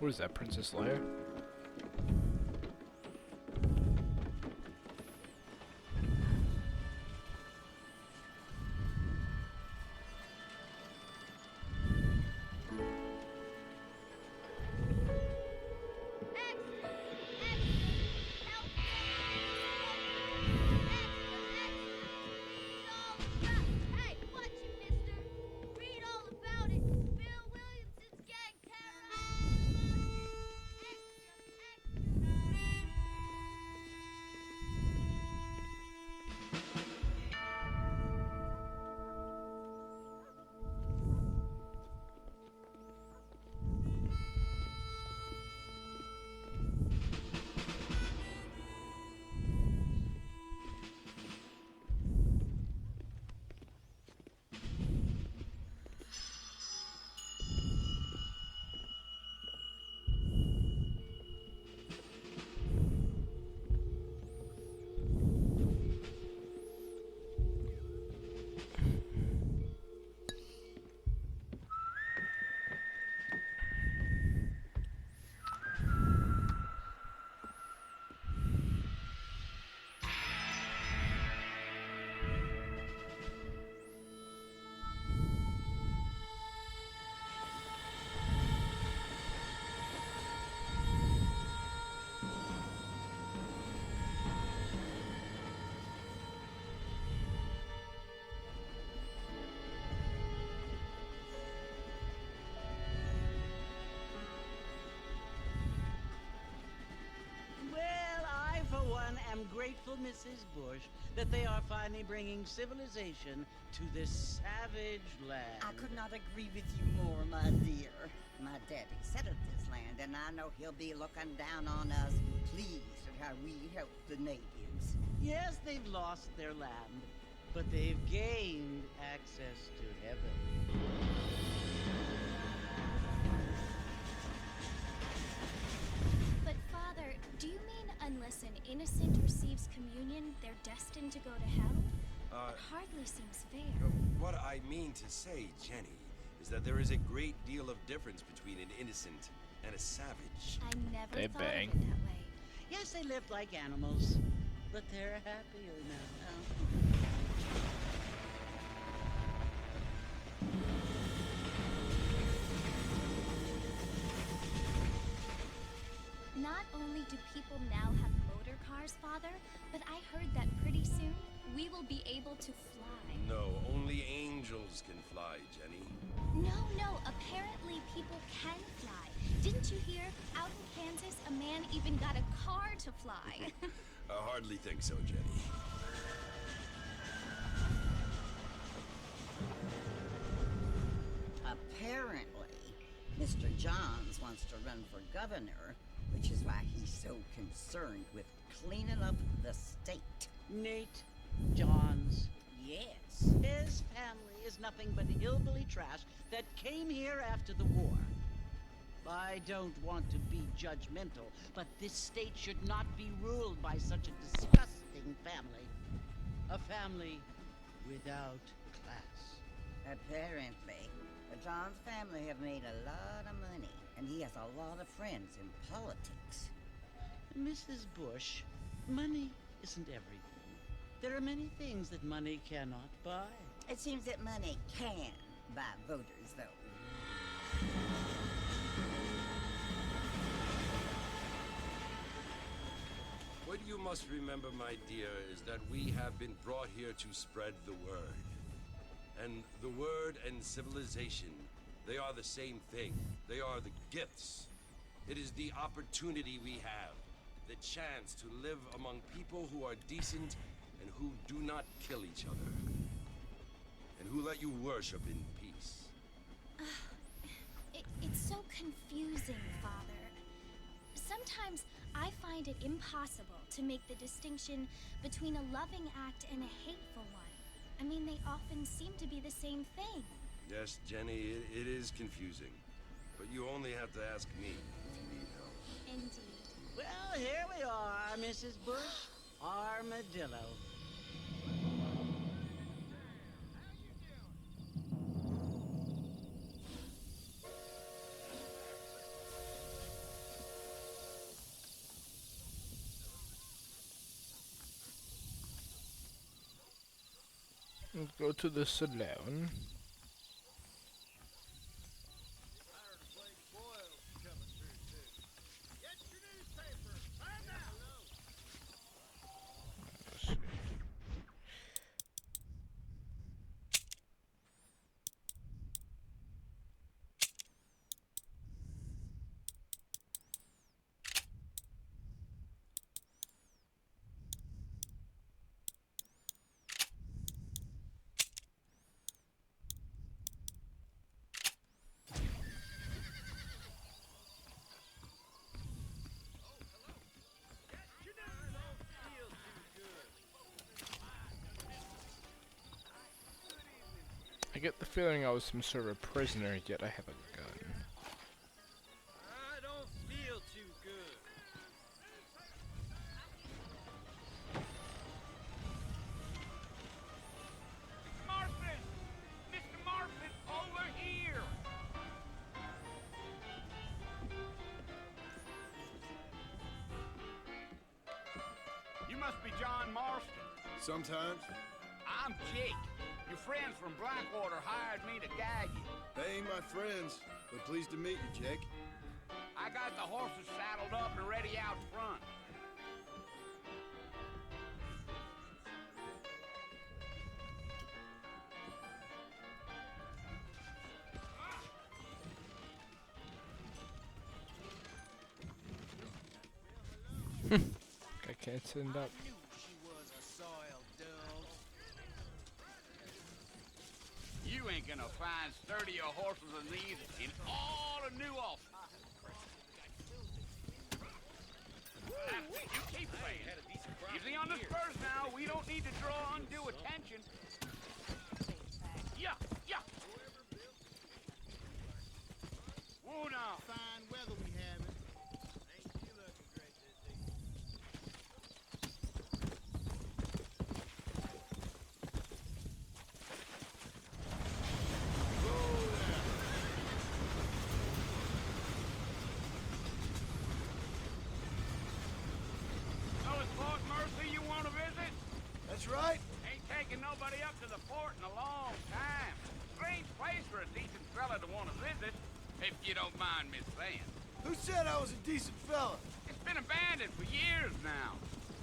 What is that, Princess Leia? Hey, watch it, mister. Read all about it. Bill Williamson's gang terrorized. Well, I, for one, am grateful, Mrs. Bush, that they are finally bringing civilization to this savage land. I could not agree with you more, my dear. My daddy settled this land, and I know he'll be looking down on us, pleased at how we help the natives. Yes, they've lost their land, but they've gained access to heaven. But, Father, do you mean unless an innocent receives communion, they're destined to go to hell? It hardly seems fair. What I mean to say, Jenny, is that there is a great deal of difference between an innocent and a savage. I never They thought bang. of it that way. Yes, they lived like animals, but they're happier now. Not only do people now have motor cars, Father, but I heard that pretty soon we will be able to fly. No, only angels can fly, Jenny. No, apparently people can fly. Didn't you hear? Out in Kansas, a man even got a car to fly. I hardly think so, Jenny. Apparently, Mr. Johns wants to run for governor, which is why he's so concerned with cleaning up the state. Nate Johns. Yes. His family is nothing but hillbilly trash that came here after the war. I don't want to be judgmental, but this state should not be ruled by such a disgusting family. A family without class. Apparently, the Johns family have made a lot of money, and he has a lot of friends in politics. Mrs. Bush, money isn't everything. There are many things that money cannot buy. It seems that money can buy voters, though. What you must remember, my dear, is that we have been brought here to spread the word. And the word and civilization, they are the same thing. They are the gifts. It is the opportunity we have, the chance to live among people who are decent and who do not kill each other. And who let you worship in peace. It's so confusing, Father. Sometimes I find it impossible to make the distinction between a loving act and a hateful one. I mean, they often seem to be the same thing. Yes, Jenny, it is confusing. But you only have to ask me if you need help. Indeed. Well, here we are, Mrs. Bush. Armadillo. Let's go to the saloon. Let's see. I get the feeling I was some sort of prisoner, yet I have a gun. I don't feel too good. Marston! Mr. Marston, over here! You must be John Marston. Sometimes. I'm Jake. Your friends from Blackwater hired me to guide you. They ain't my friends, but pleased to meet you, Jake. I got the horses saddled up and ready out front. I can't stand up. Knew she was a soiled dove. You ain't gonna find sturdier horses than these in all of New Ulster. You keep playing. Easy on the spurs now. We don't need to draw undue attention. Yeah, yeah. Whoa now. Fine weather we having. Ain't you looking great this evening? So it's Fort Mercy you want to visit? That's right. Ain't taking nobody up to the fort in a long time. Strange place for a decent fella to want to visit, if you don't mind me saying. Who said I was a decent fella? It's been abandoned for years now.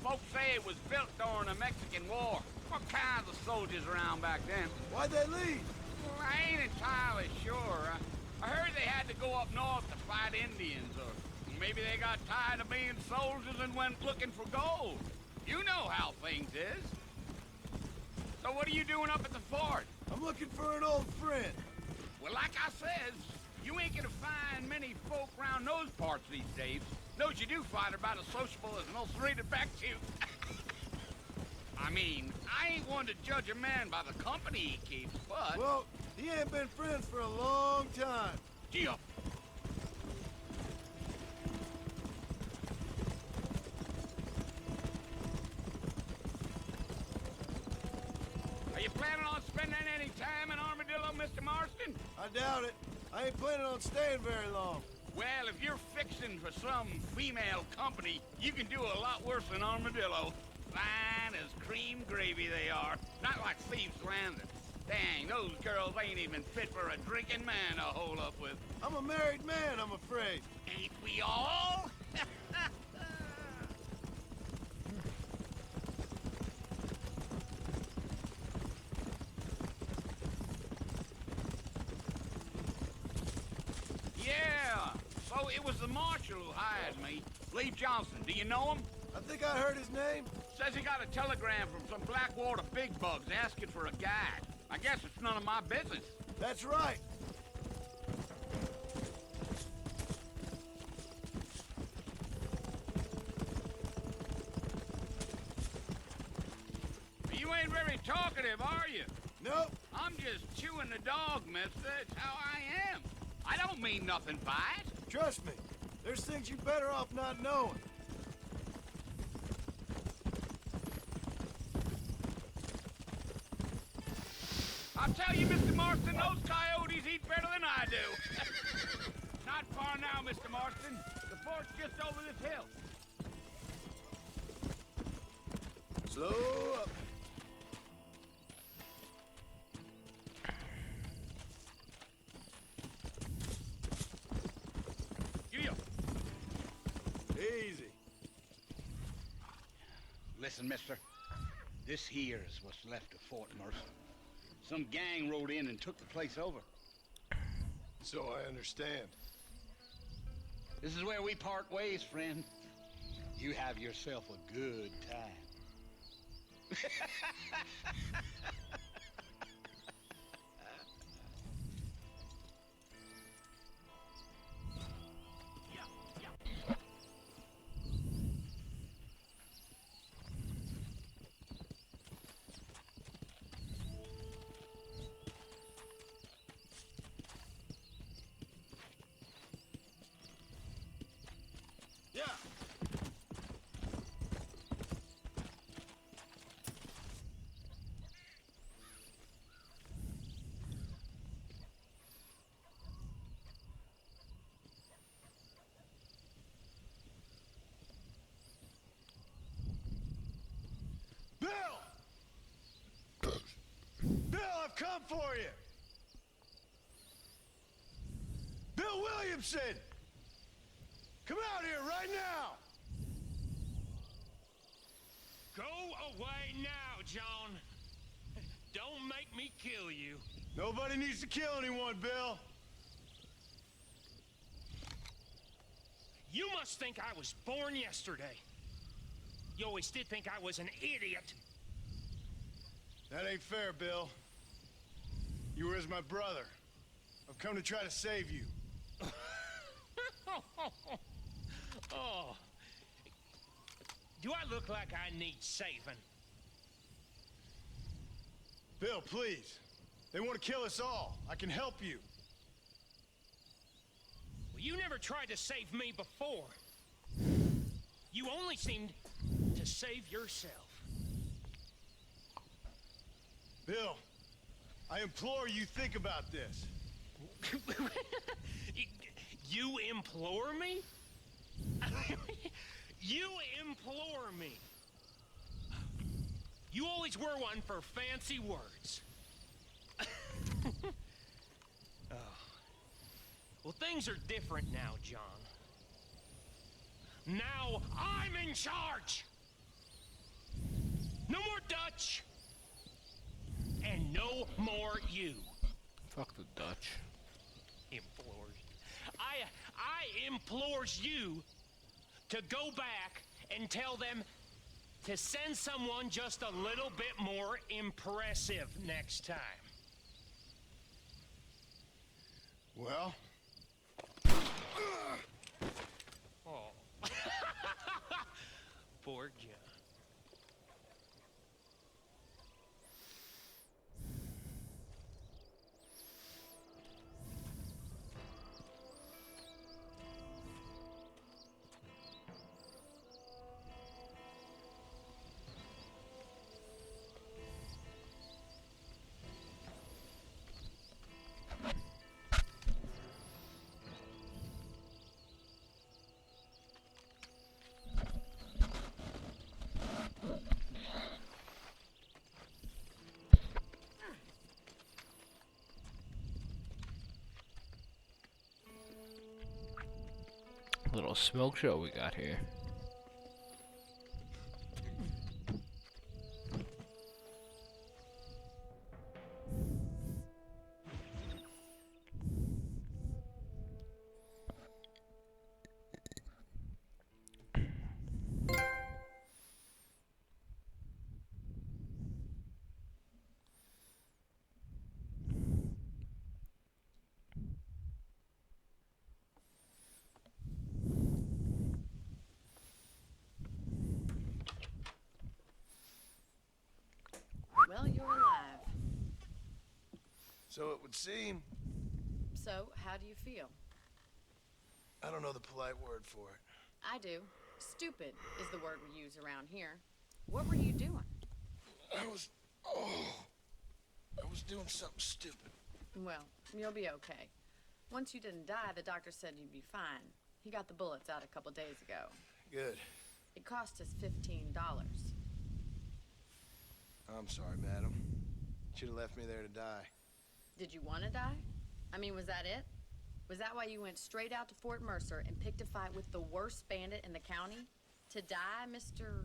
Folks say it was built during the Mexican War. What kinds of soldiers around back then? Why'd they leave? Well, I ain't entirely sure. I heard they had to go up north to fight Indians, or maybe they got tired of being soldiers and went looking for gold. You know how things is. So what are you doing up at the fort? I'm looking for an old friend. Well, like I says, you ain't gonna find many folk around those parts these days. Those you do find are about as sociable as an ulcerated back tooth. I mean, I ain't one to judge a man by the company he keeps, but... Well, he ain't been friends for a long time. Gee up. Are you planning on spending any time in Armadillo, Mr. Marston? I doubt it. I ain't planning on staying very long. Well, if you're fixing for some female company, you can do a lot worse than Armadillo. Fine as cream gravy they are. Not like Thieves' Landing. Dang, those girls ain't even fit for a drinking man to hole up with. I'm a married man, I'm afraid. Ain't we all? Yeah, so it was the marshal who hired me. Lee Johnson, do you know him? I think I heard his name. Says he got a telegram from some Blackwater big bugs asking for a guide. I guess it's none of my business. That's right. You ain't very talkative, are you? Nope. I'm just chewing the dog, mister. It's how I am. I don't mean nothing by it. Trust me. There's things you better off not knowing. I'll tell you, Mr. Marston, those coyotes eat better than I do. Not far now, Mr. Marston. The fort's just over this hill. Slow up. Listen, mister. This here is what's left of Fort Mercer. Some gang rode in and took the place over. So I understand. This is where we part ways, friend. You have yourself a good time. Yeah. Bill! Bill, I've come for you! Bill Williamson! Come out here right now! Go away now, John. Don't make me kill you. Nobody needs to kill anyone, Bill. You must think I was born yesterday. You always did think I was an idiot. That ain't fair, Bill. You were as my brother. I've come to try to save you. Oh. Do I look like I need saving? Bill, please. They want to kill us all. I can help you. Well, you never tried to save me before. You only seemed to save yourself. Bill, I implore you, think about this. You implore me? You implore me. You always were one for fancy words. Oh. Well, things are different now, John. Now I'm in charge. No more Dutch. And no more you. Fuck the Dutch. Implores. I implores you to go back and tell them to send someone just a little bit more impressive next time. Well? Oh. Poor John. Little smoke show we got here. Well, you're alive. So it would seem. So, how do you feel? I don't know the polite word for it. I do. Stupid is the word we use around here. What were you doing? I was doing something stupid. Well, you'll be okay. Once you didn't die, the doctor said you'd be fine. He got the bullets out a couple days ago. Good. It cost us $15. I'm sorry, madam. Should have left me there to die. Did you want to die? I mean, was that it? Was that why you went straight out to Fort Mercer and picked a fight with the worst bandit in the county? To die, Mr.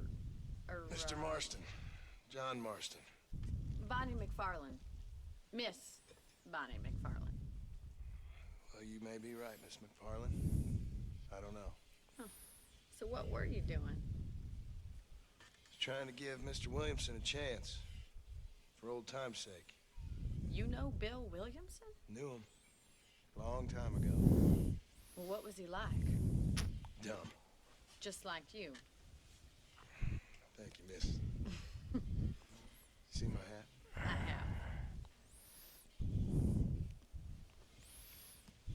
Mr. Marston. John Marston. Bonnie McFarlane. Miss Bonnie McFarlane. Well, you may be right, Miss McFarlane. I don't know. Huh. So what were you doing? Trying to give Mr. Williamson a chance. For old time's sake. You know Bill Williamson? Knew him. Long time ago. Well, what was he like? Dumb. Just like you. Thank you, miss. See my hat? I have.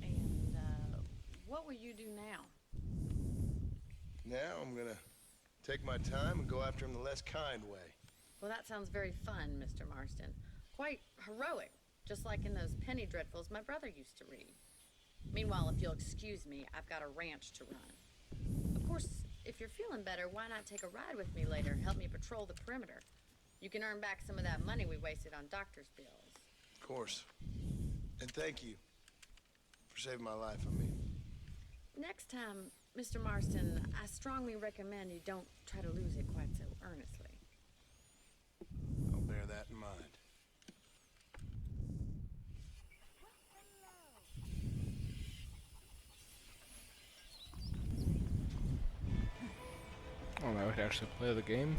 And, what will you do now? Now I'm gonna take my time and go after him the less kind way. Well, that sounds very fun, Mr. Marston. Quite heroic, just like in those penny dreadfuls my brother used to read. Meanwhile, if you'll excuse me, I've got a ranch to run. Of course, if you're feeling better, why not take a ride with me later and help me patrol the perimeter? You can earn back some of that money we wasted on doctor's bills. Of course. And thank you for saving my life, I mean. Next time, Mr. Marston, I strongly recommend you don't try to lose it quite so earnestly. I'll bear that in mind. Oh, now we can actually play the game.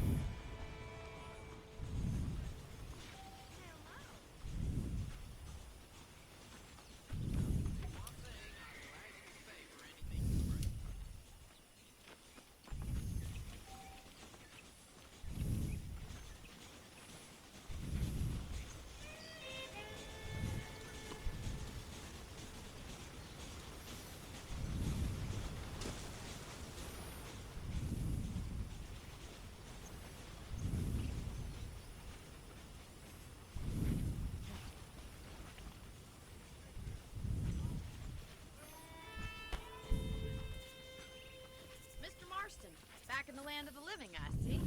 Back in the land of the living, I see.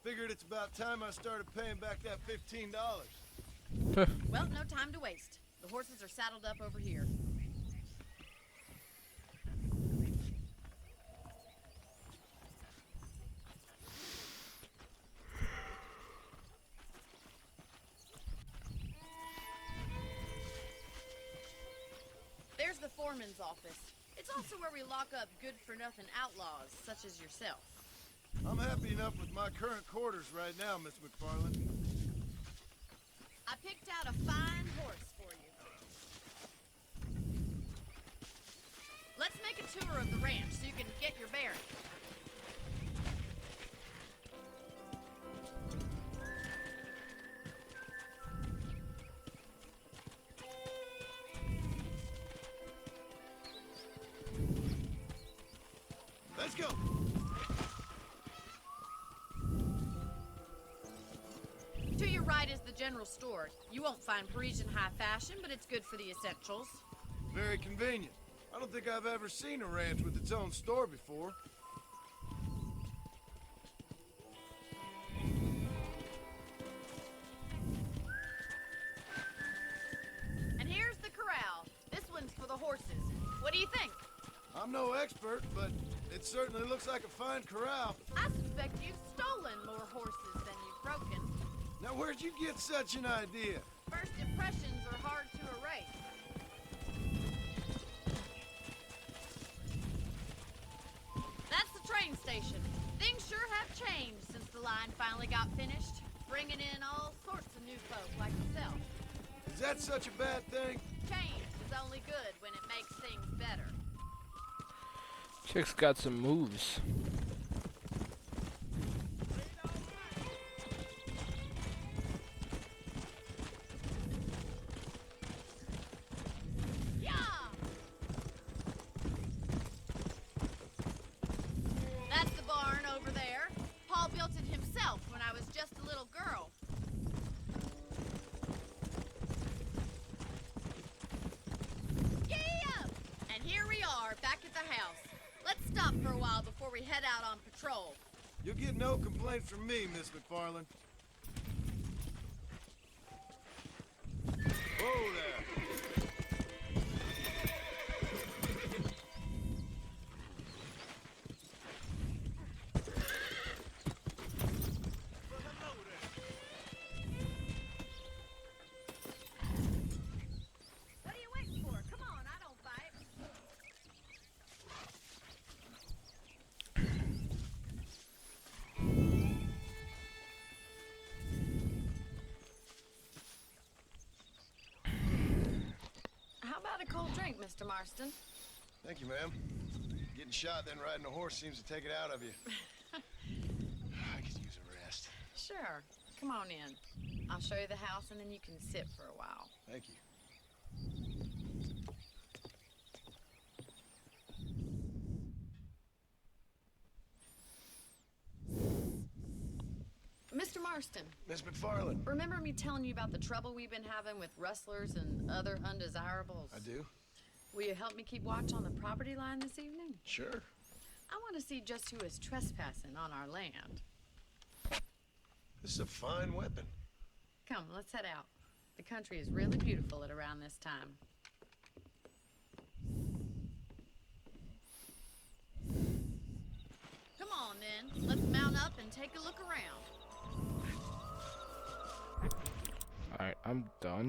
Figured it's about time I started paying back that $15. Well, no time to waste. The horses are saddled up over here. There's the foreman's office. It's also where we lock up good-for-nothing outlaws, such as yourself. I'm happy enough with my current quarters right now, Miss McFarlane. I picked out a fine horse for you. Let's make a tour of the ranch so you can get your bearings. Let's go! To your right is the general store. You won't find Parisian high fashion, but it's good for the essentials. Very convenient. I don't think I've ever seen a ranch with its own store before. And here's the corral. This one's for the horses. What do you think? I'm no expert, but it certainly looks like a fine corral. I suspect you've stolen more horses than you've broken. Now, where'd you get such an idea? First impressions are hard to erase. That's the train station. Things sure have changed since the line finally got finished, bringing in all sorts of new folk like yourself. Is that such a bad thing? Change is only good when it makes things better. Chick's got some moves. Yeah! That's the barn over there. Paul built it himself when I was just a little girl. Yeah! And here we are, back at the house. Let's stop for a while before we head out on patrol. You'll get no complaints from me, Miss McFarlane. Whoa there! drink, Mr. Marston. Thank you, ma'am. Getting shot, then riding a horse seems to take it out of you. I could use a rest. Sure. Come on in. I'll show you the house, and then you can sit for a while. Thank you. Mr. Marston, Miss McFarland. remember me telling you about the trouble we've been having with rustlers and other undesirables? I do? Will you help me keep watch on the property line this evening? Sure. I want to see just who is trespassing on our land. This is a fine weapon. Come, let's head out. The country is really beautiful at around this time. Come on, then. Let's mount up and take a look around. Alright, I'm done.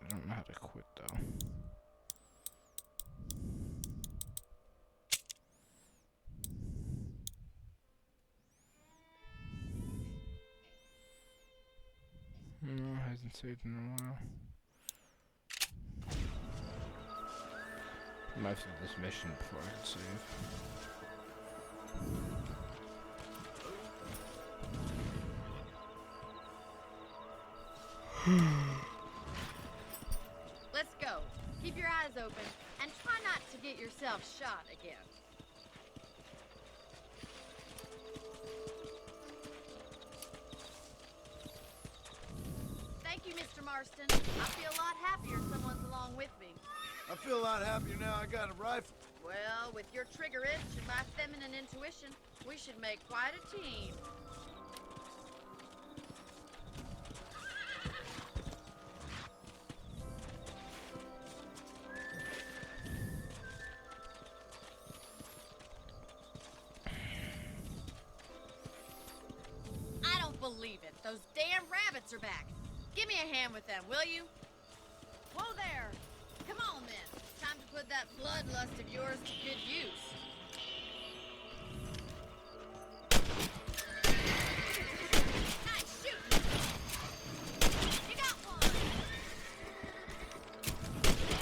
I don't know how to quit though. No, hasn't saved in a while. I might have to do this mission before I can save. Let's go. Keep your eyes open and try not to get yourself shot again. Thank you, Mr. Marston. I feel a lot happier someone's along with me. I feel a lot happier now I got a rifle. Well, with your trigger itch and my feminine intuition, we should make quite a team. I don't believe it. Those damn rabbits are back. Give me a hand with them, will you? Whoa there! Come on, then. Time to put that bloodlust of yours to good use. Nice shooting! You got one!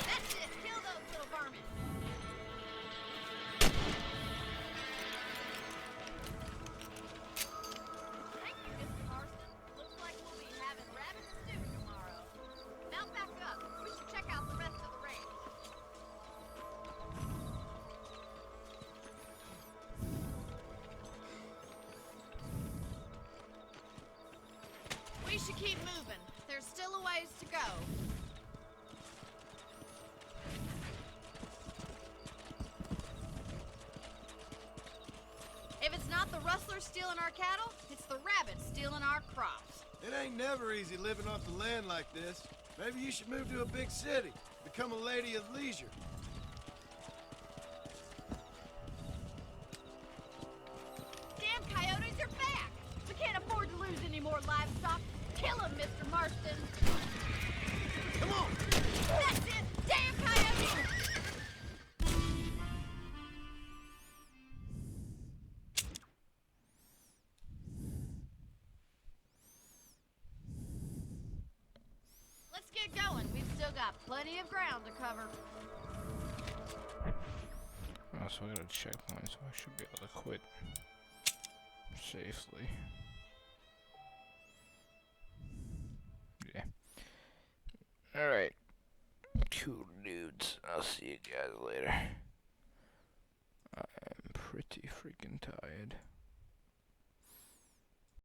That's it! Kill those little vermin! Thank you, Mr. Marston. Looks like we'll be having rabbit stew tomorrow. Mount back up. We should check out the rest of the range. We should keep moving. There's still a ways to go. If it's not the rustlers stealing our cattle, it's the rabbits stealing our crops. It ain't never easy living off the land like this. Maybe you should move to a big city. Become a lady of leisure. Damn coyotes are back! We can't afford to lose any more livestock. Kill them, Mr. Marston! Come on! That's it! Damn coyotes! Let's get going. We've still got plenty of ground to cover. Oh, so I got a checkpoint, so I should be able to quit safely. Yeah. Alright. Cool dudes. I'll see you guys later. I'm pretty freaking tired.